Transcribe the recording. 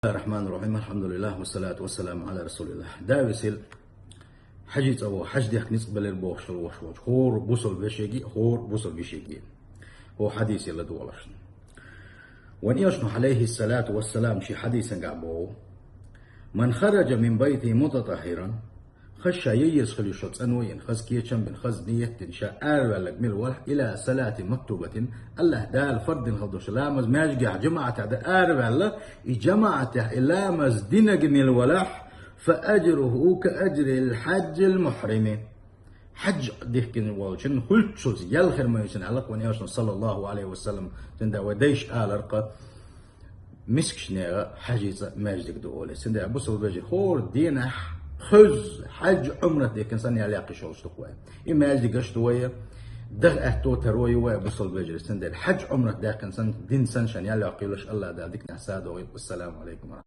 الرحمن الرحيم. الحمد لله والصلاة والسلام على رسول الله. داوسل حجيت أبو حج ديك نسبة للبوش الوشوش هور بوصل بشيجي هور بوصل بشيجي هو حديث يلا دولش وان يشنح عليه الصلاة والسلام شي حديثا قابو من خرج من بيته متطهرا خش ييز خليشوت انوين خز كيتشن بن خز نية شاء لك من الولح الى صلاة مكتوبة الله دال فرد الخدوش لامز ماجقع جماعة الله جماعة لامز دينق من الولح فأجره كأجر الحج المحرم حج ديكن والشن هلتشوز يالخير ما يسن علق ونياشن صلى الله عليه وسلم تندا وديش آلرقة مسكشنا حجيزة ماجدك دولة سندا أبو سلبجي خور دينح خز حج عمرة ديكن سنة يلاقي شغل شتوية إما أجدك شتوية دغ أهتو تروي وأبو سلبجي سندا الحج عمرة ديكن سن دين سنشان يلاقي لش الله دا ديكنا سادوي والسلام عليكم.